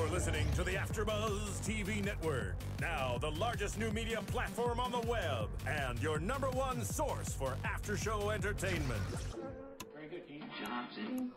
You're listening to the AfterBuzz TV network. Now, the largest new media platform on the web and your number one source for after-show entertainment. Very good, Dean Johnson.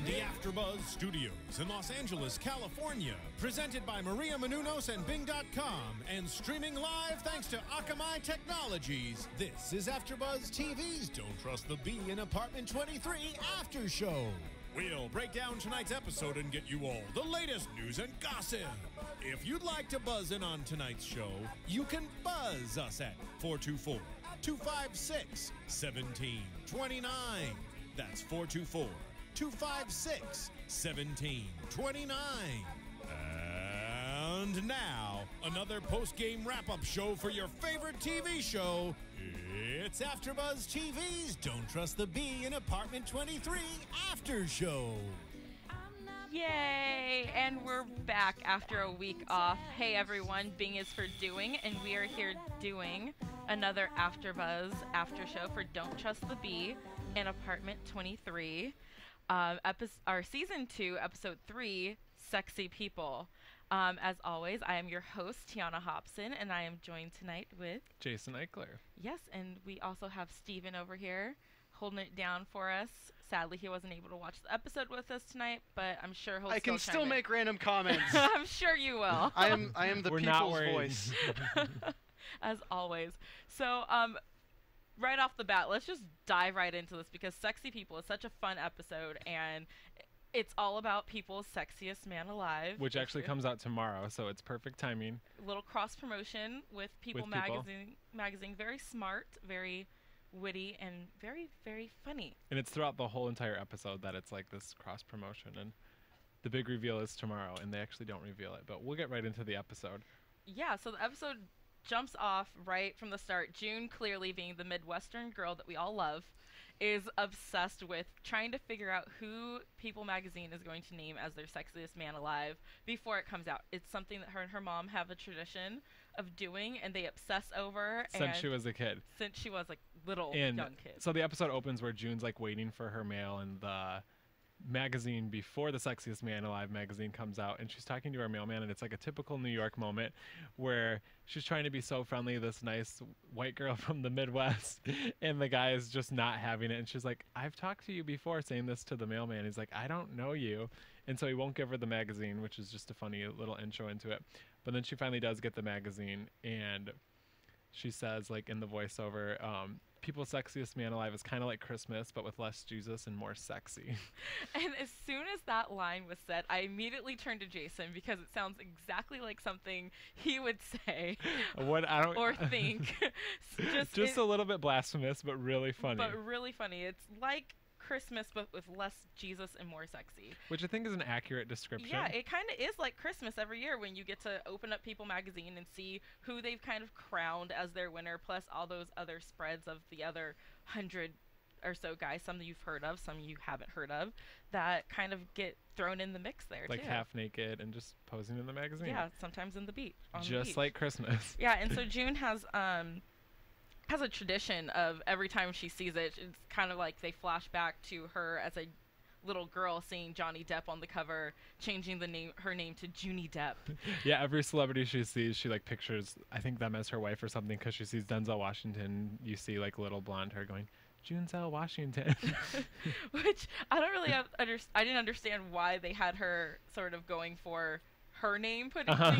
The AfterBuzz Studios in Los Angeles, California, presented by Maria Menounos and Bing.com, and streaming live thanks to Akamai Technologies. This is AfterBuzz TV's Don't Trust the Bee in Apartment 23 After Show. We'll break down tonight's episode and get you all the latest news and gossip. If you'd like to buzz in on tonight's show, you can buzz us at 424-256-1729. That's 424-256-1729. And now, another post-game wrap-up show for your favorite TV show. It's AfterBuzz TV's Don't Trust the Bee in Apartment 23 After Show. Yay! And we're back after a week off. Hey everyone, Bing is for doing, and we are here doing another AfterBuzz after show for Don't Trust the Bee in Apartment 23. Our season 2, episode 3, Sexy People. As always, I am your host, Tiona Hobson, and I am joined tonight with Jason Ikeler. Yes, and we also have Steven over here holding it down for us. Sadly, he wasn't able to watch the episode with us tonight, but I'm sure he'll I can still make random comments. I'm sure you will. I am the We're people's not worried. voice. As always. So, right off the bat, let's just dive right into this because Sexy People is such a fun episode, and it's all about people's sexiest man alive. Which actually comes out tomorrow, so it's perfect timing. Little cross promotion with People magazine. Very smart, very witty, and very, very funny. And it's throughout the whole entire episode that it's like this cross promotion, and the big reveal is tomorrow, and they actually don't reveal it, but we'll get right into the episode. Yeah, so the episode jumps off right from the start. June, clearly being the Midwestern girl that we all love, is obsessed with trying to figure out who People magazine is going to name as their sexiest man alive before it comes out. It's something that her and her mom have a tradition of doing, and they obsess over. Since she was a kid. Since she was like young kid. So the episode opens where June's like waiting for her mail, and the magazine before the Sexiest Man Alive magazine comes out, and she's talking to her mailman, and it's like a typical New York moment where she's trying to be so friendly, this nice white girl from the Midwest, and the guy is just not having it, and she's like, I've talked to you before, saying this to the mailman. He's like, I don't know you, and so he won't give her the magazine, which is just a funny little intro into it. But then she finally does get the magazine, and she says, like in the voiceover, People's Sexiest Man Alive is kind of like Christmas, but with less Jesus and more sexy. And as soon as that line was said, I immediately turned to Jason because it sounds exactly like something he would say or think. just a little bit blasphemous, but really funny. But really funny. It's like Christmas, but with less Jesus and more sexy. Which I think is an accurate description. Yeah, it kind of is like Christmas every year when you get to open up People magazine and see who they've kind of crowned as their winner, plus all those other spreads of the other 100 or so guys, some that you've heard of, some you haven't heard of, that kind of get thrown in the mix there, like too. Half naked and just posing in the magazine. Yeah, sometimes on the beach. Just like Christmas. Yeah, and so June has a tradition of every time she sees it, it's kind of like they flash back to her as a little girl seeing Johnny Depp on the cover, changing her name to Junie Depp. Yeah, every celebrity she sees, she like pictures, I think, them as her wife or something, because she sees Denzel Washington. You see like little blonde hair going, Junzel Washington. Which I don't really I didn't understand why they had her sort of going for her name put in there.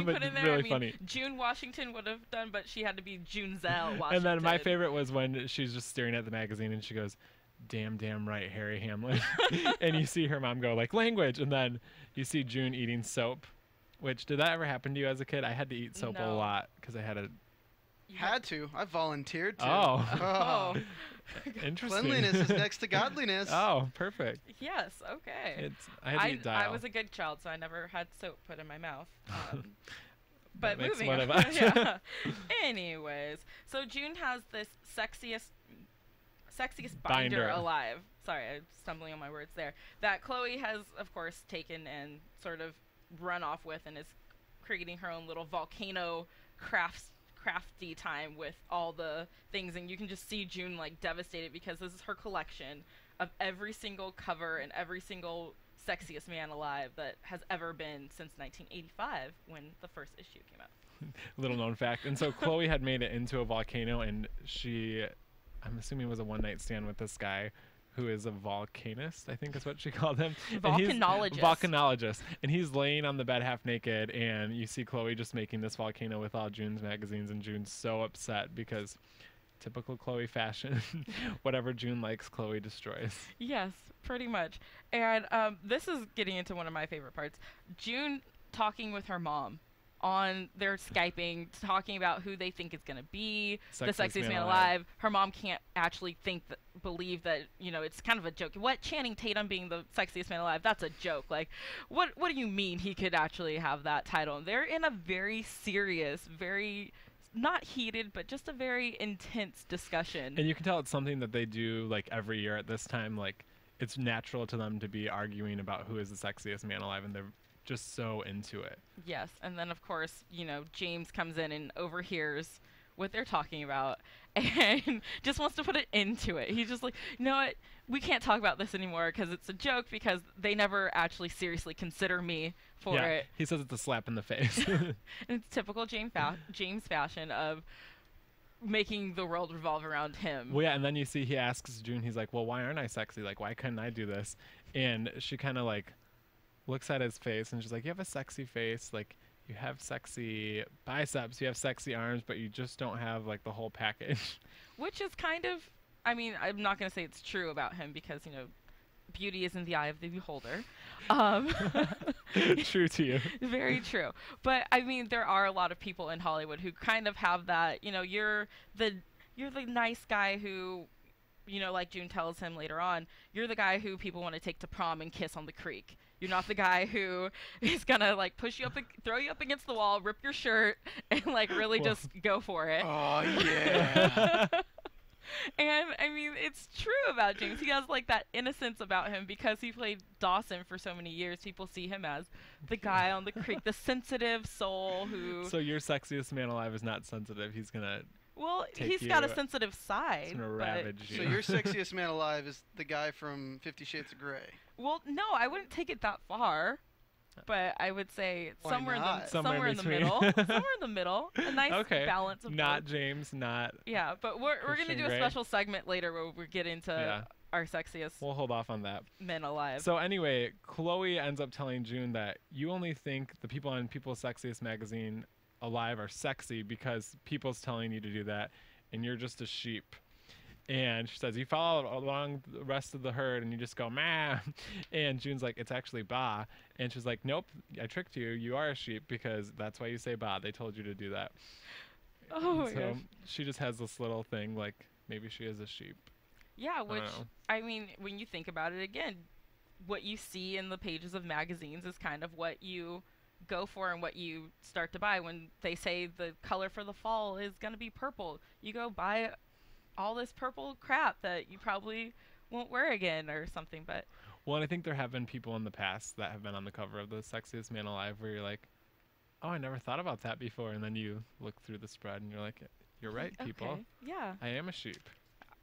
Really I mean, funny. June Washington would have done, but she had to be Junzel Washington. And then my favorite was when she's just staring at the magazine and she goes, damn right, Harry Hamlin. And you see her mom go like, language. And then you see June eating soap, which, did that ever happen to you as a kid? I had to eat soap a lot because I had a... Had to. I volunteered to. Oh. Interesting. Cleanliness is next to godliness. Oh, perfect. Yes, okay. I had to eat dial. I was a good child, so I never had soap put in my mouth. But makes moving one on. of us. Yeah. Anyways, so June has this sexiest binder alive. Sorry, I'm stumbling on my words there. That Chloe has, of course, taken and sort of run off with, and is creating her own little volcano craft crafty time with all the things, and you can just see June like devastated because this is her collection of every single cover and every single Sexiest Man Alive that has ever been since 1985 when the first issue came out. Little known fact. And so Chloe had made it into a volcano, and I'm assuming it was a one-night stand with this guy who is a volcanist, I think is what she called him. Volcanologist. Volcanologist. And he's laying on the bed half naked, and you see Chloe just making this volcano with all June's magazines, and June's so upset because typical Chloe fashion, whatever June likes, Chloe destroys. Yes, pretty much. And this is getting into one of my favorite parts. June talking with her mom on their Skyping, talking about who they think is going to be the sexiest man alive. Her mom can't actually believe that, you know, it's kind of a joke. What, Channing Tatum being the sexiest man alive? That's a joke. Like, what do you mean he could actually have that title? And they're in a very serious, very not heated, but just a very intense discussion. And you can tell it's something that they do like every year at this time. Like, it's natural to them to be arguing about who is the sexiest man alive, and they're just so into it. Yes, and then of course, you know, James comes in and overhears what they're talking about and just wants to put an end to it. He's just like, you know what, we can't talk about this anymore because it's a joke, because they never actually seriously consider me for it. He says it's a slap in the face. And it's typical James fashion of making the world revolve around him. Well, yeah, and then you see he asks June, he's like, well, why aren't I sexy? Like, why couldn't I do this? And she kind of like looks at his face and she's like, you have a sexy face, like you have sexy biceps, you have sexy arms, but you just don't have like the whole package. Which is kind of, I mean, I'm not going to say it's true about him because, you know, beauty is in the eye of the beholder. True to you. Very true. But I mean, there are a lot of people in Hollywood who kind of have that, you know, you're the nice guy who, you know, like June tells him later on, you're the guy who people want to take to prom and kiss on the creek. You're not the guy who is gonna like push you up, throw you up against the wall, rip your shirt, and like really just go for it. Oh yeah. And I mean, it's true about James. He has like that innocence about him because he played Dawson for so many years. People see him as the guy on the creek, the sensitive soul who. So your sexiest man alive is not sensitive. He's gonna. Well, he's got a sensitive side. He's gonna ravage you. So your sexiest man alive is the guy from 50 Shades of Grey. Well, no, I wouldn't take it that far. But I would say somewhere in the Somewhere in the middle. Somewhere in the middle. A nice balance of not both. James, not. Yeah, but we're going to do a special segment later where we get into our sexiest We'll hold off on that. men alive. So anyway, Chloe ends up telling June that you only think the people on People's Sexiest Magazine Alive are sexy because people's telling you to do that, and you're just a sheep. And she says, you follow along the rest of the herd and you just go, meh. And June's like, it's actually ba. And she's like, nope, I tricked you. You are a sheep because that's why you say ba. They told you to do that. Oh my so gosh. she just has this little thing like maybe she is a sheep. Yeah, which, I mean, when you think about it again, what you see in the pages of magazines is kind of what you go for and what you start to buy. When they say the color for the fall is going to be purple, you go buy all this purple crap that you probably won't wear again or something. But well, and I think there have been people in the past that have been on the cover of the Sexiest Man Alive where you're like, oh, I never thought about that before. And then you look through the spread and you're like, you're right, people. Okay. Yeah. I am a sheep.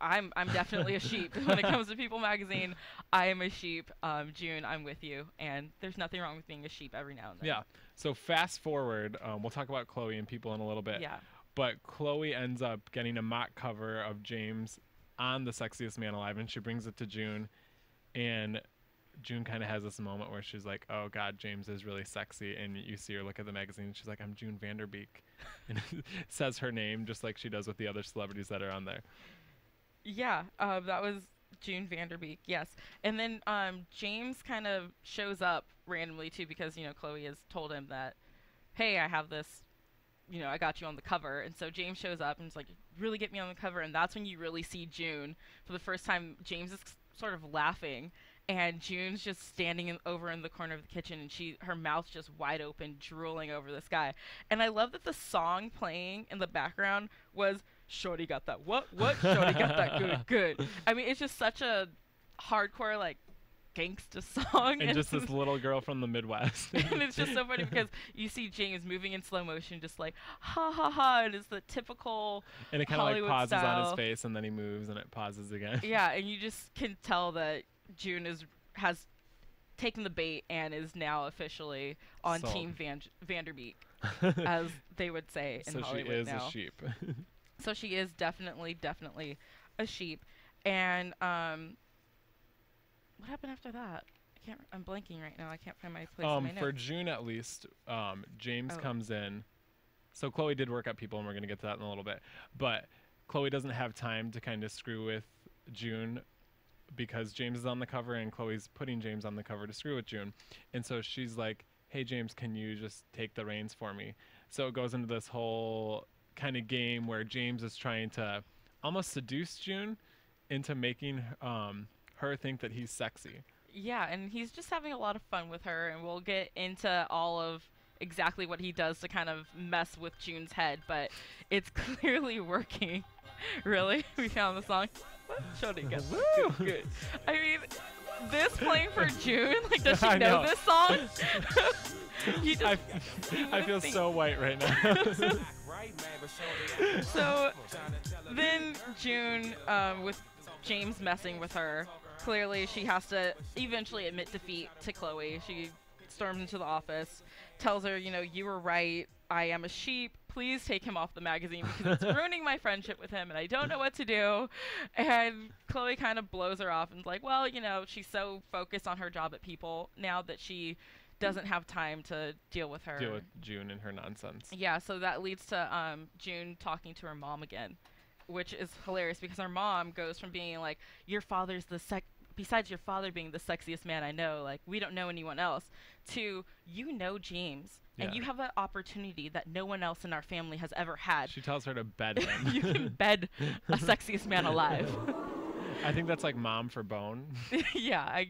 I'm definitely a sheep. When it comes to People magazine, I am a sheep. June, I'm with you. And there's nothing wrong with being a sheep every now and then. Yeah. So fast forward, we'll talk about Chloe and People in a little bit. Yeah. But Chloe ends up getting a mock cover of James on the Sexiest Man Alive, and she brings it to June. And June kind of has this moment where she's like, oh, God, James is really sexy. And you see her look at the magazine, and she's like, I'm June Vanderbeek. And it says her name just like she does with the other celebrities that are on there. Yeah, that was June Vanderbeek, yes. And then James kind of shows up randomly, too, because, you know, Chloe has told him that, hey, I have this, you know, I got you on the cover. And so James shows up and is like, really get me on the cover. And that's when you really see June. For the first time, James is sort of laughing. And June's just standing over in the corner of the kitchen. And her mouth's just wide open, drooling over this guy. And I love that the song playing in the background was, Shorty got that what? Shorty got that good. I mean, it's just such a hardcore, like, gangsta song. And just this little girl from the Midwest. And it's just so funny because you see James moving in slow motion, just like, ha ha ha, and it's the typical And it kind of like Hollywood pauses style. on his face, and then he moves, and it pauses again. Yeah, and you just can tell that June has taken the bait and is now officially on Sold. Team Vanderbeek, as they would say in So she Hollywood is now. a sheep. So she is definitely a sheep. And what happened after that? I'm blanking right now. I can't find my place in my For notes. June at least, James Oh. comes in. So Chloe did work up people, and we're gonna get to that in a little bit. But Chloe doesn't have time to kind of screw with June because James is on the cover, and Chloe's putting James on the cover to screw with June. And so she's like, "Hey James, can you just take the reins for me?" So it goes into this whole kind of game where James is trying to almost seduce June into making her think that he's sexy. Yeah, and he's just having a lot of fun with her, and we'll get into all of exactly what he does to kind of mess with June's head, but it's clearly working. Really? We found the song? What? Show it again. Woo! Good. I mean, this playing for June, like, does she I know know. this song? You just, I feel so white right now. So then June, with James messing with her, clearly she has to eventually admit defeat to Chloe. She storms into the office, tells her, you were right. I am a sheep. Please take him off the magazine because it's ruining my friendship with him and I don't know what to do. And Chloe kind of blows her off and is like, well, she's so focused on her job at People now that she doesn't have time to deal with her. Deal with June and her nonsense. Yeah, so that leads to June talking to her mom again, which is hilarious because her mom goes from being like, your father's besides your father being the sexiest man I know, like, we don't know anyone else, to, James, and Yeah. you have an opportunity that no one else in our family has ever had. She tells her to bed him. You can bed a sexiest man alive. I think that's like mom for bone. Yeah,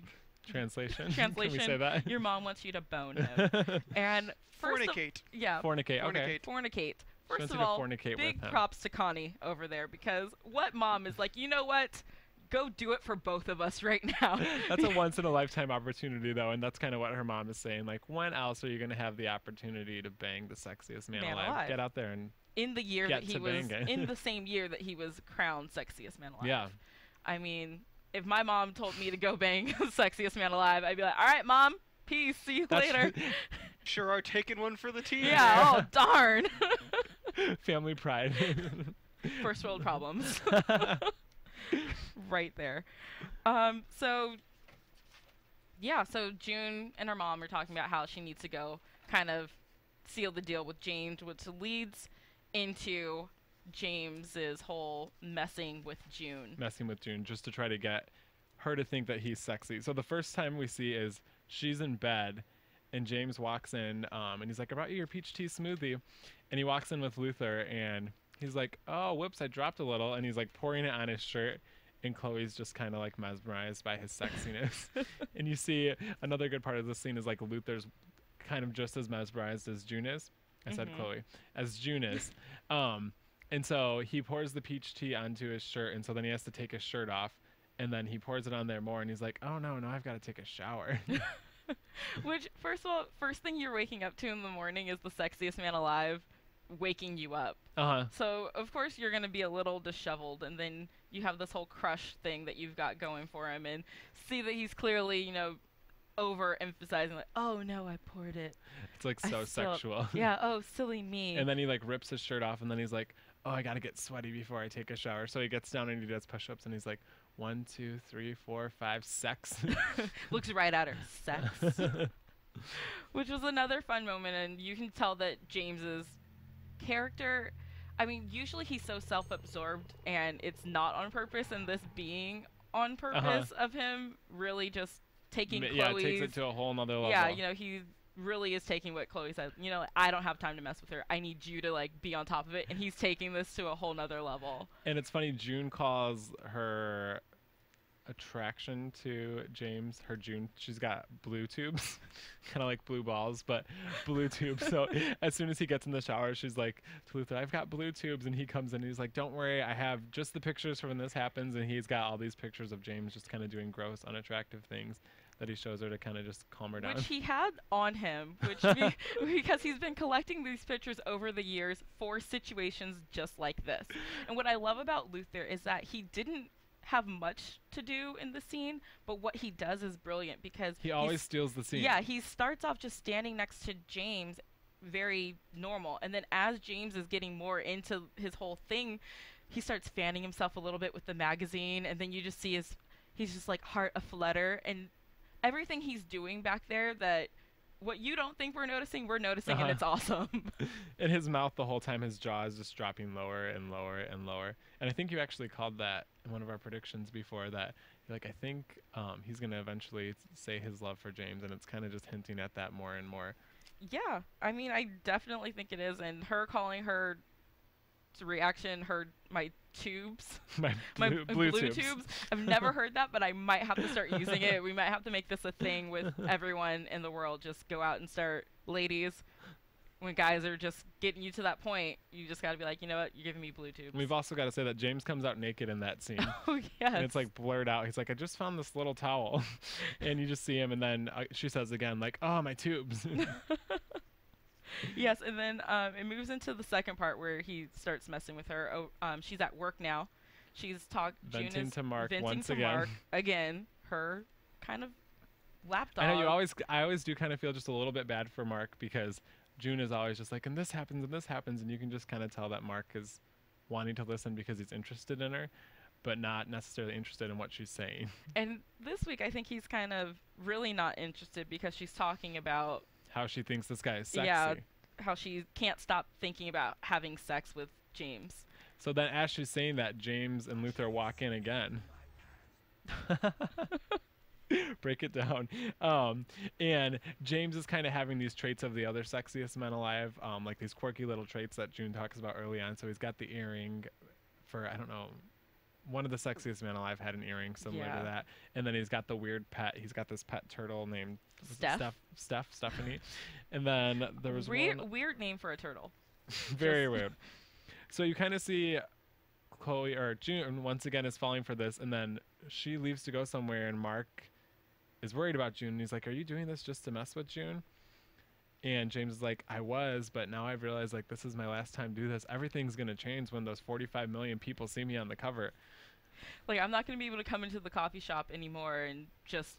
Translation. translation, Can we say that? your mom wants you to bone him. And first of- Fornicate. yeah, Fornicate. Okay. fornicate. She First wants of you to all, fornicate big with him. props to Connie over there because what mom is like, you know what? Go do it for both of us right now. That's a once in a lifetime opportunity though, and that's kind of what her mom is saying. Like, when else are you gonna have the opportunity to bang the sexiest man alive? Get out there and in the year Get that he to was banging. in the same year that he was crowned sexiest man alive. yeah. I mean, if my mom told me to go bang the sexiest man alive, I'd be like, all right, mom, peace, see you That's- later. Sure are taking one for the team. Yeah, oh darn. Family pride. First world problems. Right there. So June and her mom are talking about how she needs to go kind of seal the deal with James, which leads into James's whole messing with June. Messing with June just to try to get her to think that he's sexy. So the first time we see is she's in bed and James walks in and he's like, I brought you your peach tea smoothie. And he walks in with Luther and he's like, oh, whoops, I dropped a little. And he's like pouring it on his shirt. And Chloe's just kind of like mesmerized by his sexiness. And you see another good part of this scene is like Luther's kind of just as mesmerized as June is. I said Chloe. As June is. And so he pours the peach tea onto his shirt. And so then he has to take his shirt off. And then he pours it on there more. And he's like, oh, no, I've got to take a shower. Which, first of all, first thing you're waking up to in the morning is the sexiest man alive waking you up. Uh-huh. So, of course, you're going to be a little disheveled, and then you have this whole crush thing that you've got going for him, and see that he's clearly, overemphasizing, like, oh, no, I poured it. It's like I so still- sexual. Yeah, oh, silly me. And then he like rips his shirt off and then he's like, oh, I got to get sweaty before I take a shower. So he gets down and he does push-ups and he's like, 1, 2, 3, 4, 5, sex. Looks right at her. Sex. Which was another fun moment, and you can tell that James's character, I mean, usually he's so self-absorbed and it's not on purpose, and this being on purpose of him really just taking Yeah, it Chloe's... takes it to a whole nother level. Yeah, he really is taking what Chloe says. I don't have time to mess with her. I need you to, like, be on top of it, and he's taking this to a whole nother level. And it's funny, June calls her attraction to James she's got blue tubes, kind of like blue balls, but blue tubes. So as soon as he gets in the shower, she's like to Luther, I've got blue tubes. And he comes in and he's like, don't worry, I have just the pictures for when this happens. And he's got all these pictures of James just kind of doing gross, unattractive things. that he shows her to kind of just calm her down. Which he had on him, because he's been collecting these pictures over the years for situations just like this. And what I love about Luther is that he didn't have much to do in the scene, but what he does is brilliant because he always steals the scene. Yeah, he starts off just standing next to James, very normal, and then as James is getting more into his whole thing, he starts fanning himself a little bit with the magazine, and then you just see he's just like heart aflutter, and everything he's doing back there that what you don't think we're noticing, and it's awesome. In his mouth the whole time, his jaw is just dropping lower and lower and lower. And I think you actually called that in one of our predictions before, that like, I think he's going to eventually say his love for James, and it's kind of just hinting at that more and more. Yeah, I mean, I definitely think it is. And her calling her reaction, my tubes, my blue tubes. I've never heard that, but I might have to start using it. We might have to make this a thing with everyone in the world. Just go out and start, ladies, when guys are just getting you to that point, you just got to be like, you know what, you're giving me blue tubes. We've also got to say that James comes out naked in that scene. Oh, yes. And it's like blurred out. He's like, I just found this little towel. And you just see him, and then she says again, like, oh, my tubes. Yes, and then it moves into the second part where he starts messing with her. She's at work now. She's venting to Mark once again. Her kind of lapdog. I know I always do kind of feel just a little bit bad for Mark, because June is always just like, and this happens, and you can just kind of tell that Mark is wanting to listen because he's interested in her, but not necessarily interested in what she's saying. And this week, I think he's kind of really not interested because she's talking about how she thinks this guy is sexy. Yeah, how she can't stop thinking about having sex with James. So then as she's saying that, James and Luther walk in again. Break it down. And James is kind of having these traits of the other sexiest men alive, like these quirky little traits that June talks about early on. So he's got the earring for, I don't know, one of the sexiest men alive had an earring similar to that. And then he's got the weird pet. He's got this pet turtle named Stephanie. And then there was weird name for a turtle. Very weird. So you kind of see Chloe, or June, once again is falling for this, and then she leaves to go somewhere, and Mark is worried about June, and he's like, are you doing this just to mess with June? And James is like, I was, but now I've realized, like, this is my last time to do this. Everything's going to change when those 45 million people see me on the cover. Like, I'm not going to be able to come into the coffee shop anymore and just,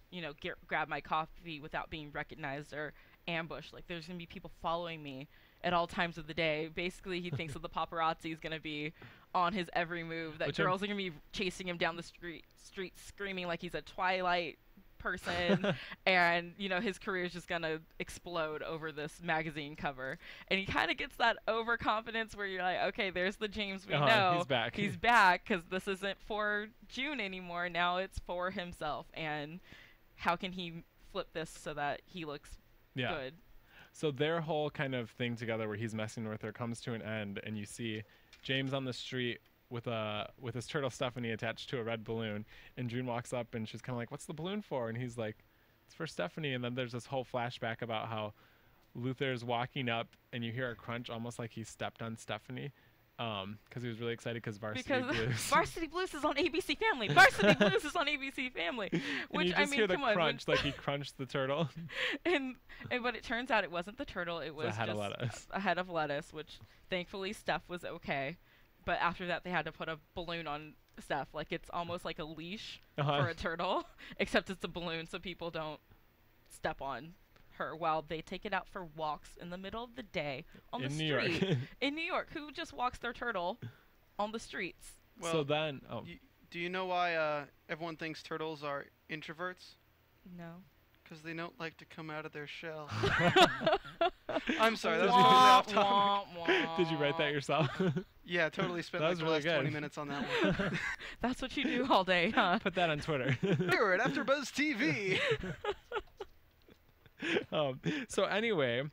grab my coffee without being recognized or ambushed. Like, there's going to be people following me at all times of the day. Basically, he thinks that the paparazzi is going to be on his every move, that girls are going to be chasing him down the street screaming like he's a Twilight person, and his career is just gonna explode over this magazine cover. And he kind of gets that overconfidence where you're like, okay, there's the James we know. He's back because this isn't for June anymore. Now it's for himself. And how can he flip this so that he looks good? So their whole kind of thing together where he's messing with her comes to an end, and you see James on the street with his turtle Stephanie attached to a red balloon, and June walks up and she's kind of like, what's the balloon for? And he's like, it's for Stephanie. And then there's this whole flashback about how Luther's walking up and you hear a crunch almost like he stepped on Stephanie, because he was really excited because Varsity Blues is on ABC Family. Varsity Blues is on ABC Family. Which, and you just hear the crunch, like he crunched the turtle. But it turns out it wasn't the turtle. It was a head of lettuce, which thankfully Steph was okay. But after that, they had to put a balloon on Steph. Like, it's almost like a leash for a turtle, except it's a balloon so people don't step on her while they take it out for walks in the middle of the day on the street. In New York. Who just walks their turtle on the streets? Well, so then, do you know why everyone thinks turtles are introverts? No. Because they don't like to come out of their shell. I'm sorry, that was really off topic. Did you write that yourself? Yeah, totally spent like the last 20 minutes on that one. That's what you do all day, huh? Put that on Twitter. Here at AfterBuzz TV. So anyway,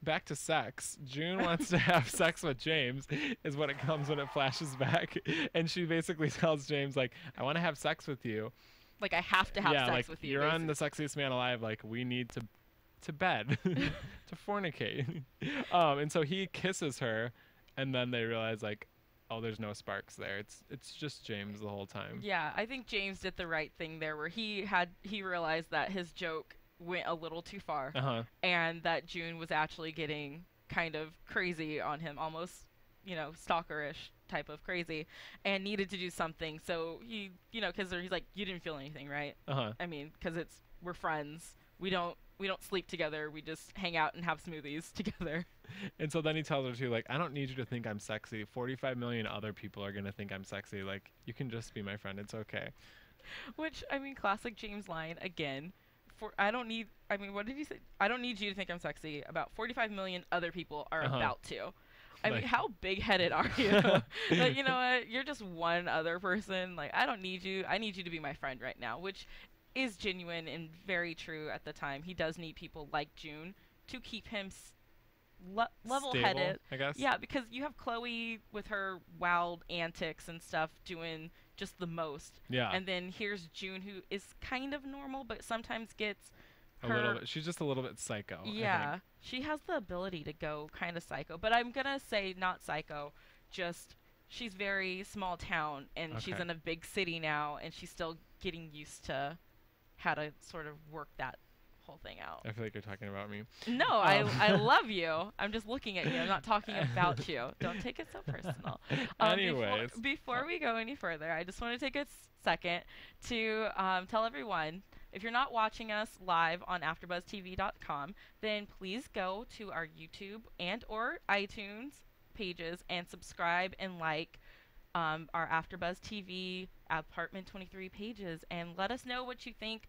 back to sex. June wants to have sex with James, is what it comes when it flashes back. And she basically tells James, like, I want to have sex with you. Like, I have to have sex with you. You're on the sexiest man alive. Like, we need to bed, to fornicate. And so he kisses her, and then they realize, like, oh, there's no sparks there. It's just James the whole time. Yeah, I think James did the right thing there, where he realized that his joke went a little too far, and that June was actually getting kind of crazy on him, almost, you know, stalkerish type of crazy, and needed to do something. So he, you know, because he's like, you didn't feel anything, right? I mean, because we're friends. We don't sleep together. We just hang out and have smoothies together. And so then he tells her too, like, I don't need you to think I'm sexy. 45 million other people are gonna think I'm sexy. Like, you can just be my friend. It's okay. Which, I mean, classic James line again. What did he say? I don't need you to think I'm sexy. About 45 million other people are about to. I mean, how big-headed are you? Like, you know what? You're just one other person. Like, I don't need you. I need you to be my friend right now, which is genuine and very true at the time. He does need people like June to keep him level-headed. Stable, I guess. Yeah, because you have Chloe with her wild antics and stuff doing just the most. Yeah. And then here's June, who is kind of normal, but sometimes gets a little bit. She's just a little bit psycho. Yeah. She has the ability to go kind of psycho, but I'm going to say not psycho, just she's very small town, and she's in a big city now, and she's still getting used to how to sort of work that whole thing out. I feel like you're talking about me. No, I love you. I'm just looking at you. I'm not talking about you. Don't take it so personal. Anyways. Before we go any further, I just want to take a second to tell everyone, if you're not watching us live on AfterBuzzTV.com, then please go to our YouTube and or iTunes pages and subscribe and like our AfterBuzz TV Apartment 23 pages, and let us know what you think.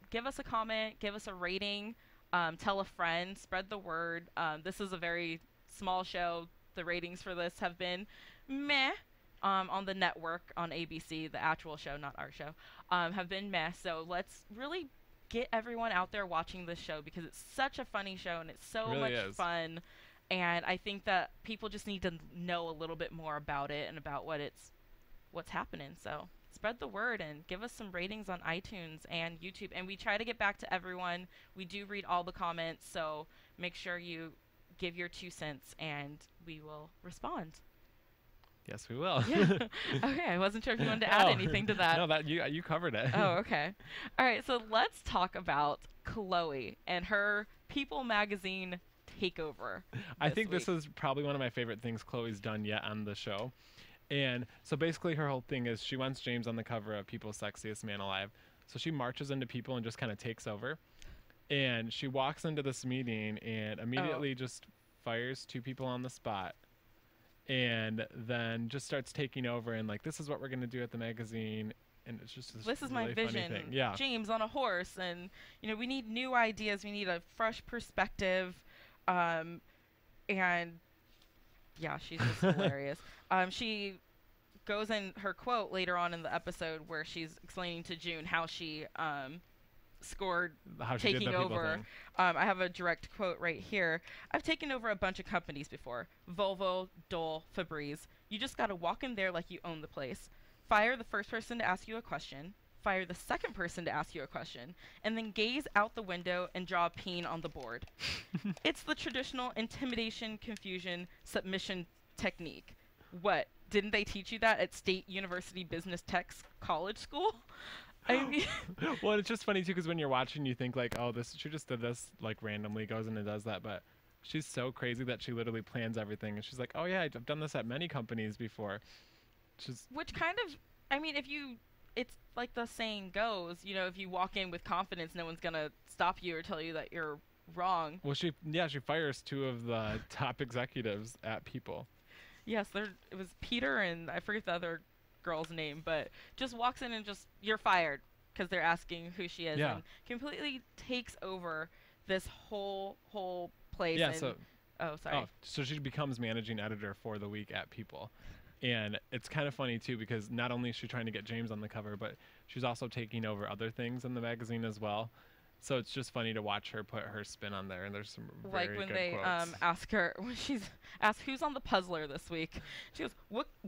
Give us a comment, give us a rating, tell a friend, spread the word. This is a very small show. The ratings for this have been meh on the network, on ABC, the actual show, not our show, have been meh. So let's really get everyone out there watching this show, because it's such a funny show and it's so much fun. And I think that people just need to know a little bit more about it and about what's happening. So spread the word and give us some ratings on iTunes and YouTube. And we try to get back to everyone. We do read all the comments, so make sure you give your 2 cents and we will respond. Yes, we will. Yeah. Okay, I wasn't sure if you wanted to add anything to that. No, that you covered it. Oh, okay. All right, so let's talk about Chloe and her People magazine takeover. I think this is probably one of my favorite things Chloe's done yet on the show. And so basically her whole thing is she wants James on the cover of People's Sexiest Man Alive. So she marches into people and just kind of takes over. And she walks into this meeting and immediately just fires 2 people on the spot. And then just starts taking over and like, this is what we're going to do at the magazine. And it's just this is really my vision. Thing. Yeah. James on a horse. And, you know, we need new ideas. We need a fresh perspective. And yeah, she's just hilarious. She goes in her quote later on in the episode where she's explaining to June how she scored taking over. I have a direct quote right here. I've taken over a bunch of companies before. Volvo, Dole, Febreze. You just got to walk in there like you own the place. Fire the first person to ask you a question. Fire the second person to ask you a question, and then gaze out the window and draw a peen on the board. It's the traditional intimidation, confusion, submission technique. What? Didn't they teach you that at State University Business Tech's college school? I mean, well, it's just funny too, because when you're watching, you think like, oh, she just did this like randomly, goes in and does that, but she's so crazy that she literally plans everything, and she's like, oh yeah, I've done this at many companies before. Which kind of, I mean, it's like the saying goes, you know, if you walk in with confidence, no one's gonna stop you or tell you that you're wrong. Well, she fires 2 of the top executives at People. Yes, it was Peter and I forget the other girl's name, but just walks in and just, you're fired, because they're asking who she is, and completely takes over this whole place. Yeah, so she becomes managing editor for the week at People. And it's kind of funny too, because not only is she trying to get James on the cover, but she's also taking over other things in the magazine as well. So it's just funny to watch her put her spin on there, and there's some very like when good they quotes. ask her, when she's asked who's on the puzzler this week, she goes,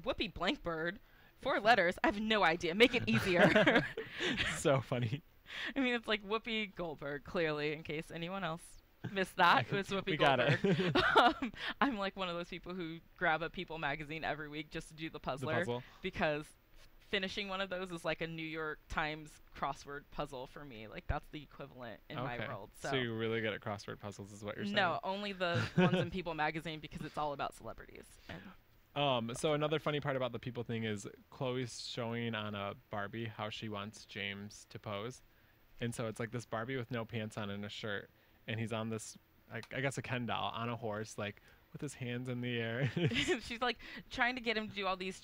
Whoopi Blankbird, 4 letters. I have no idea. Make it easier. So funny. I mean, it's like Whoopi Goldberg, clearly, in case anyone else missed that. It was Whoopi We got it. Goldberg. I'm like one of those people who grab a People magazine every week just to do the The puzzler puzzle. because finishing one of those is like a New York Times crossword puzzle for me. Like that's the equivalent in my world. So you're really good at crossword puzzles, is what you're saying? No, only the ones in People magazine because it's all about celebrities. And So another funny part about the People thing is Chloe's showing on a Barbie how she wants James to pose. And so it's like this Barbie with no pants on and a shirt. And he's on this, I guess a Ken doll, on a horse, like with his hands in the air. she's like trying to get him to do all these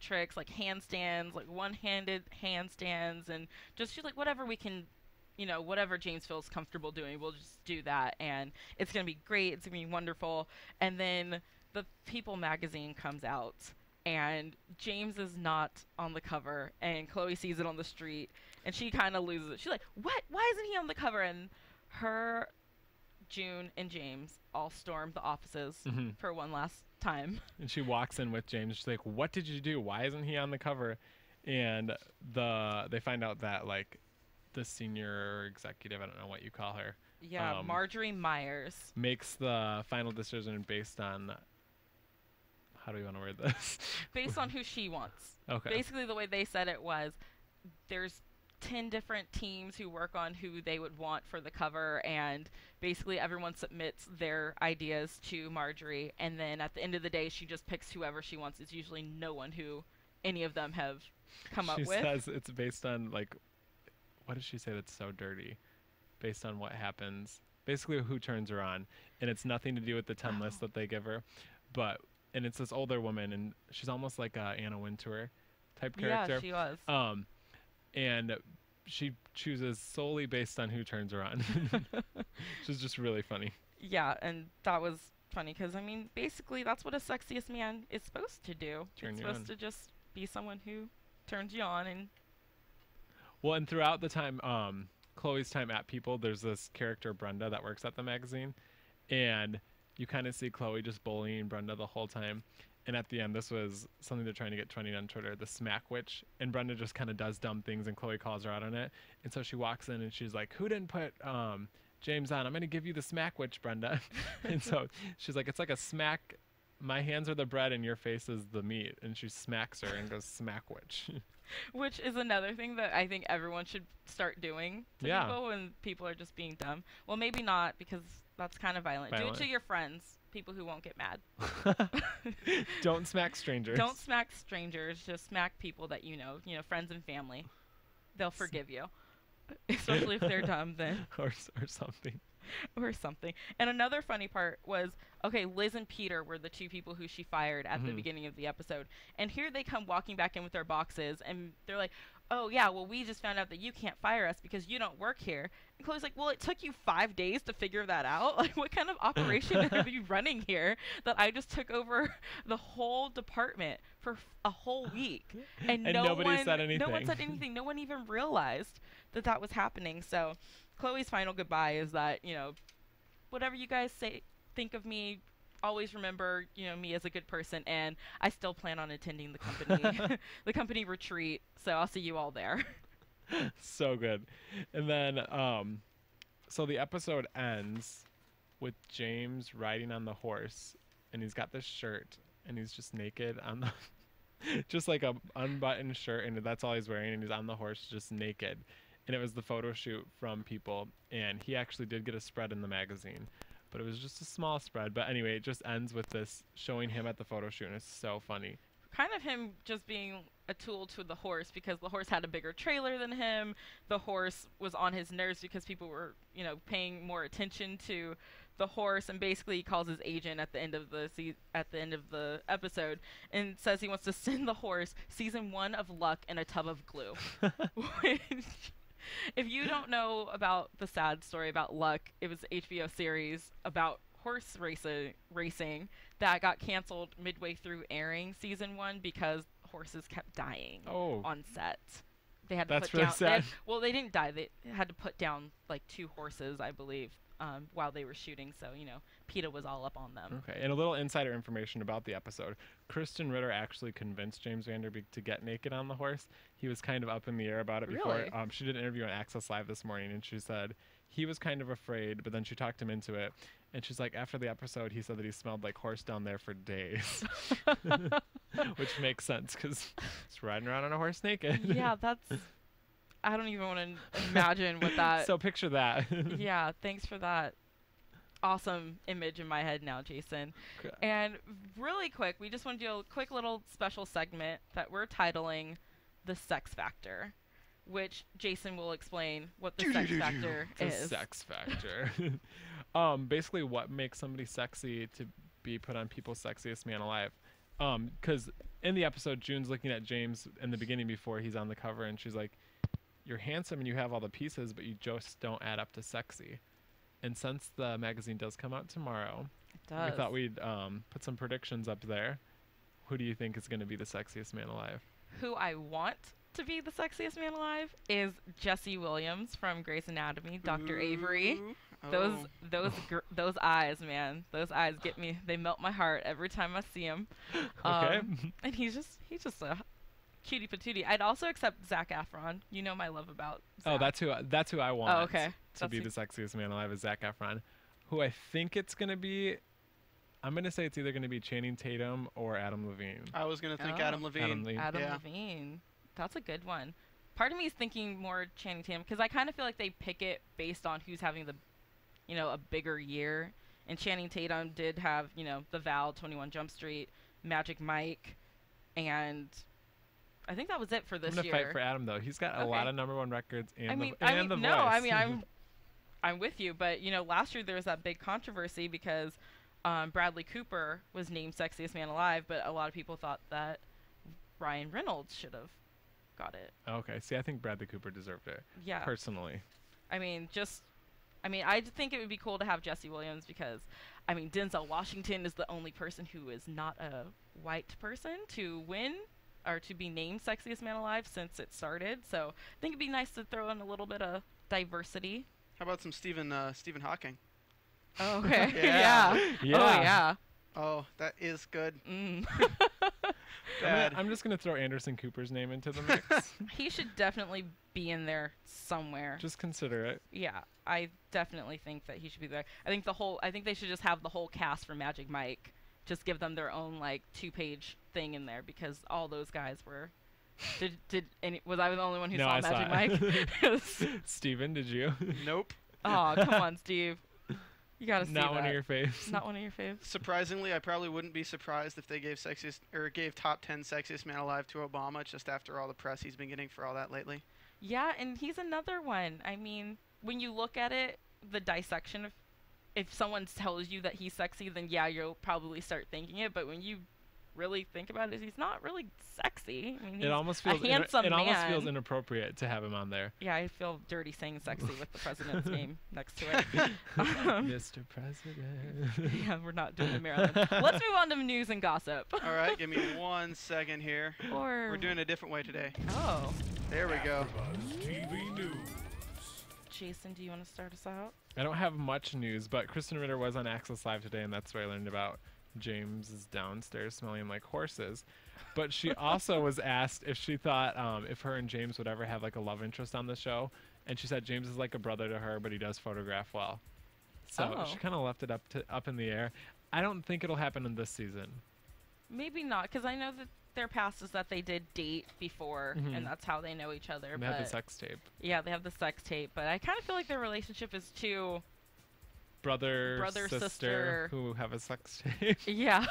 tricks, like handstands, like one-handed handstands, and just she's like, whatever we can, whatever James feels comfortable doing, we'll just do that, and it's gonna be great, it's gonna be wonderful. And then the People magazine comes out, and James is not on the cover, and Chloe sees it on the street, and she kind of loses it. She's like, what? Why isn't he on the cover? And her, June, and James all storm the offices for one last time. And she walks in with James. She's like, what did you do? Why isn't he on the cover? And they find out that, like, the senior executive, I don't know what you call her. Yeah, Marjorie Myers. Makes the final decision based on, how do we want to word this? Based on who she wants. Okay. Basically, the way they said it was, there's 10 different teams who work on who they would want for the cover, and basically everyone submits their ideas to Marjorie, and then at the end of the day she just picks whoever she wants. It's usually no one who any of them have come up with. She says it's based on, like, what did she say that's so dirty? Based on what happens, basically who turns her on, and it's nothing to do with the 10 list that they give her, and it's this older woman, and she's almost like a Anna Wintour type character. Yeah, she was. And she chooses solely based on who turns her on. Which is just really funny. Yeah, and that was funny because, I mean, basically that's what a sexiest man is supposed to do. Turn it's you supposed on. to just be someone who turns you on. And well, and throughout the time, Chloe's time at People, there's this character, Brenda, that works at the magazine. And you kind of see Chloe just bullying Brenda the whole time. And at the end, this was something they're trying to get trending on Twitter, the Smack Witch. And Brenda just kind of does dumb things, and Chloe calls her out on it. And so she walks in, and she's like, who didn't put James on? I'm going to give you the Smack Witch, Brenda. And so she's like, it's like a smack. My hands are the bread, and your face is the meat. And she smacks her and goes, Smack Witch. which is another thing that I think everyone should start doing to people when people are just being dumb. Well, maybe not, because that's kind of violent. Do it to your friends. People who won't get mad. Don't smack strangers. Don't smack strangers. Just smack people that you know, friends and family. They'll forgive you. Especially if they're dumb, then. or something. Or something. And another funny part was, okay, Liz and Peter were the two people who she fired at the beginning of the episode. And here they come walking back in with their boxes, and they're like, oh, yeah, well, we just found out that you can't fire us because you don't work here. And Chloe's like, well, it took you 5 days to figure that out? Like, what kind of operation are you running here that I just took over the whole department for a whole week? And nobody said anything. No one said anything. No one even realized that that was happening. So Chloe's final goodbye is that, whatever you guys think of me, always remember, me as a good person, and I still plan on attending the company, the company retreat. So I'll see you all there. So good. And then, so the episode ends with James riding on the horse, and he's got this shirt, and he's just naked on the, just like a unbuttoned shirt, and that's all he's wearing, and he's on the horse just naked. And it was the photo shoot from People, and he actually did get a spread in the magazine, but it was just a small spread. But anyway, it just ends with this showing him at the photo shoot, and it's so funny. Kind of him just being a tool to the horse, because the horse had a bigger trailer than him. The horse was on his nerves because people were, paying more attention to the horse, and basically he calls his agent at the end of the episode and says he wants to send the horse season 1 of Luck in a tub of glue. Which, if you don't know about the sad story about Luck, it was an HBO series about horse racing that got canceled midway through airing season 1 because horses kept dying on set. They had to That's put really down. sad. They didn't die. They had to put down like 2 horses, I believe, while they were shooting. So PETA was all up on them. Okay, and a little insider information about the episode. Kristen Ritter actually convinced James Van Der Beek to get naked on the horse. He was kind of up in the air about it before. Really? She did an interview on Access Live this morning, and she said he was kind of afraid, but then she talked him into it. And she's like, after the episode, he said that he smelled like horse down there for days. Which makes sense because he's riding around on a horse naked. Yeah, I don't even want to imagine what that. So picture that. Yeah, thanks for that awesome image in my head now, Jason. Okay. And really quick, we just want to do a quick little special segment that we're titling The Sex Factor, which Jason will explain what the sex factor is. The sex factor. Basically what makes somebody sexy to be put on People's Sexiest Man Alive. Because in the episode, June's looking at James in the beginning before he's on the cover, and she's like, you're handsome and you have all the pieces, but you just don't add up to sexy. And since the magazine does come out tomorrow, we thought we'd put some predictions up there. Who do you think is going to be the sexiest man alive? Who I want to be the sexiest man alive is Jesse Williams from Grey's Anatomy, Dr. Avery. Those eyes, man. Those eyes get me. They melt my heart every time I see him. Okay. And he's just a cutie patootie. I'd also accept Zac Efron. You know my love about Zac. Oh, that's who I want. Oh, okay. To be the sexiest man alive is Zac Efron. Who I think it's gonna be, I'm gonna say it's either gonna be Channing Tatum or Adam Levine. I was gonna think Adam Levine. Adam Yeah. Levine. That's a good one. Part of me is thinking more Channing Tatum because I kind of feel like they pick it based on who's having the, a bigger year. And Channing Tatum did have, The Vow, 21 Jump Street, Magic Mike, and I think that was it for this year. I'm gonna fight for Adam though. He's got a lot of #1 records and the voice. No, I mean I'm with you, but last year there was that big controversy because Bradley Cooper was named Sexiest Man Alive, but a lot of people thought that Ryan Reynolds should have got it. Okay, see, I think Bradley Cooper deserved it. Yeah. Personally. I think it would be cool to have Jesse Williams because, Denzel Washington is the only person who is not a white person to win or to be named Sexiest Man Alive since it started. So I think it'd be nice to throw in a little bit of diversity. How about some Stephen Hawking? Oh, okay. Yeah. Yeah. Oh, yeah. Oh, that is good. I'm just going to throw Anderson Cooper's name into the mix. He should definitely be in there somewhere. Just consider it. Yeah, I definitely think that he should be there. I think they should just have the whole cast for Magic Mike. Just give them their own 2-page thing in there because all those guys were. Was I the only one who saw Magic Mike? Steven, did you? Nope. Oh, come on, Steve. You gotta see Not one of your faves. Not one of your faves. Surprisingly, I probably wouldn't be surprised if they gave top 10 sexiest man alive to Obama just after all the press he's been getting for all that lately. Yeah, and he's another one. When you look at it, the dissection of if someone tells you that he's sexy, then yeah, you'll probably start thinking it. But when you really think about it, he's not really sexy. He's it almost feels a handsome man. Almost feels inappropriate to have him on there. Yeah, I feel dirty saying sexy with the president's name next to it. Mr. President. Yeah, we're not doing the Maryland. Let's move on to news and gossip. All right, give me 1 second here. We're doing it a different way today. Oh. There we go. AfterBuzz TV News. Jason, do you want to start us out? I don't have much news, but Kristen Ritter was on Access Live today, and that's where I learned about James is downstairs smelling like horses. But she also was asked if she thought if her and James would ever have a love interest on the show, and she said James is like a brother to her, but he does photograph well. So she kind of left it up in the air. I don't think it'll happen in this season. Maybe not, because I know that their past is that they did date before, and that's how they know each other. They have the sex tape. Yeah, they have the sex tape, but I kind of feel like their relationship is too brother sister who have a sex tape. Yeah.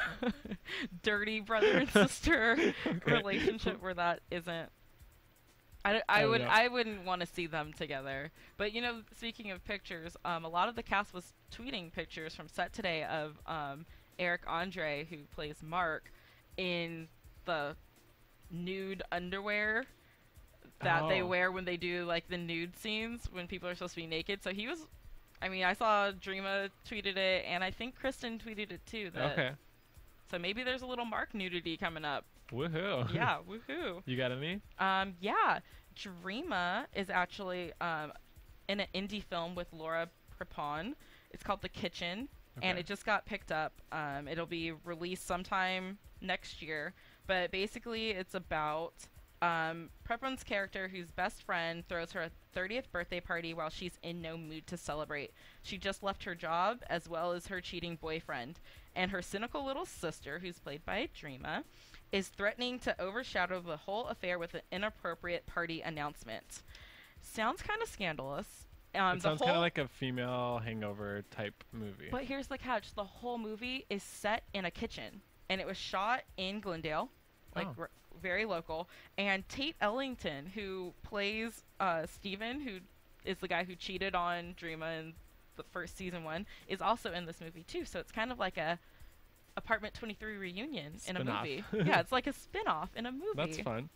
Dirty brother and sister relationship where that isn't. I wouldn't want to see them together. But speaking of pictures, a lot of the cast was tweeting pictures from set today of Eric Andre, who plays Mark, in the nude underwear that they wear when they do the nude scenes when people are supposed to be naked. So he was I saw Dreama tweeted it, and I think Kristen tweeted it too. Okay. So maybe there's a little Mark nudity coming up. Woohoo. Yeah, woohoo. You got any? Yeah. Dreama is actually in an indie film with Laura Prepon. It's called The Kitchen, and it just got picked up. It'll be released sometime next year. But basically, it's about Prepron's character, whose best friend throws her a 30th birthday party while she's in no mood to celebrate. She just left her job, as well as her cheating boyfriend. And her cynical little sister, who's played by Dreama, is threatening to overshadow the whole affair with an inappropriate party announcement. Sounds kind of scandalous. It sounds kind of like a female hangover type movie. But here's the catch. The whole movie is set in a kitchen. And it was shot in Glendale, like very local. And Tate Ellington, who plays Steven, who is the guy who cheated on Dreama in the first season 1, is also in this movie too. So it's kind of like a Apartment 23 reunion in a movie. Yeah, it's like a spin-off in a movie. That's fun.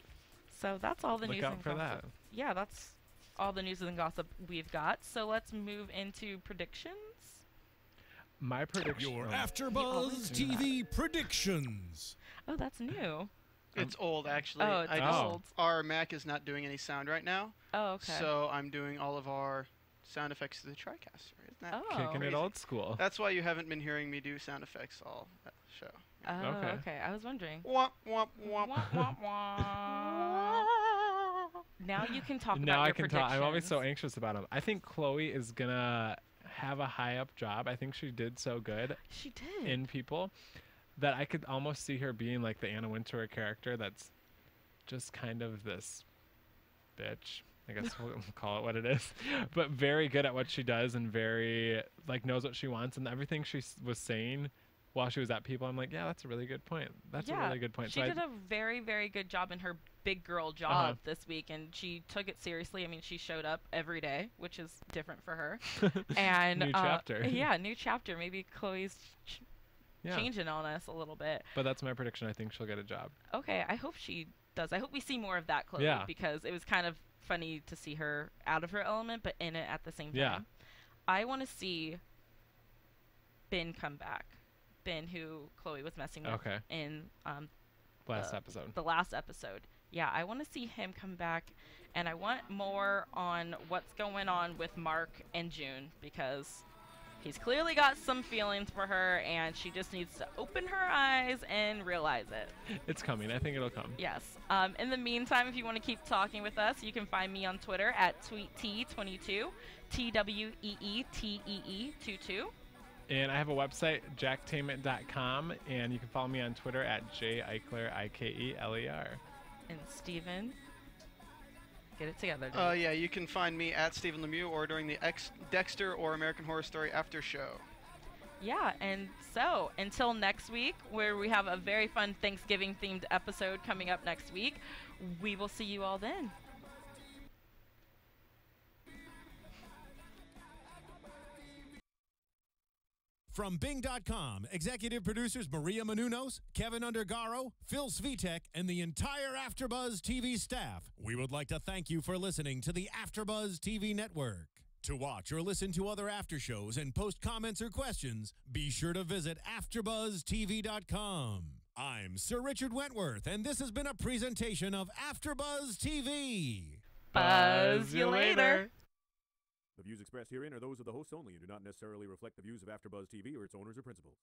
So that's all the news Look out and for gossip. that. Yeah, that's all the news and gossip we've got. So let's move into predictions. My prediction. Your AfterBuzz TV predictions. Oh, that's new. It's old, actually. Oh, it's old. Our Mac is not doing any sound right now. Oh, okay. So I'm doing all of our sound effects to the TriCaster. Isn't that Kicking crazy? it old school. That's why you haven't been hearing me do sound effects all show. Oh, Okay. okay. I was wondering. Womp, womp, womp. Wah, wah, wah. Now you can talk Now about I your can talk. I'm always predictions. so anxious about him. I think Chloe is gonna have a high up job. I think she did so good She did. in People that I could almost see her being like the Anna Wintour character that's just kind of this bitch. I guess we'll call it what it is. But very good at what she does and very, like, knows what she wants. And everything she was saying while she was at People, I'm like, yeah, that's a really good point. That's a really good point. She So did a very, very good job in her big girl job this week, and she took it seriously. I mean, she showed up every day, which is different for her. And New chapter. Yeah, new chapter. Maybe Chloe's changing on us a little bit. But that's my prediction. I think she'll get a job. Okay, I hope she does. I hope we see more of that Chloe, because it was kind of funny to see her out of her element, but in it at the same time. Yeah. I want to see Ben come back. Ben, who Chloe was messing with in last episode. The last episode. Yeah, I want to see him come back, and I want more on what's going on with Mark and June, because he's clearly got some feelings for her, and she just needs to open her eyes and realize it. It's coming. I think it'll come. Yes. In the meantime, if you want to keep talking with us, you can find me on Twitter at TweetTee22, TweeTee22. And I have a website, jacktainment.com, and you can follow me on Twitter at JIkeler, Ikeler. And Steven, get it together, dude. Yeah, you can find me at Stephen Lemieux or during the Dexter or American Horror Story after show. Yeah, and so until next week, where we have a very fun Thanksgiving-themed episode coming up next week, we will see you all then. From Bing.com, executive producers Maria Menounos, Kevin Undergaro, Phil Svitek, and the entire AfterBuzz TV staff, we would like to thank you for listening to the AfterBuzz TV network. To watch or listen to other after shows and post comments or questions, be sure to visit AfterBuzzTV.com. I'm Sir Richard Wentworth, and this has been a presentation of AfterBuzz TV. Buzz you later. The views expressed herein are those of the hosts only and do not necessarily reflect the views of AfterBuzz TV or its owners or principals.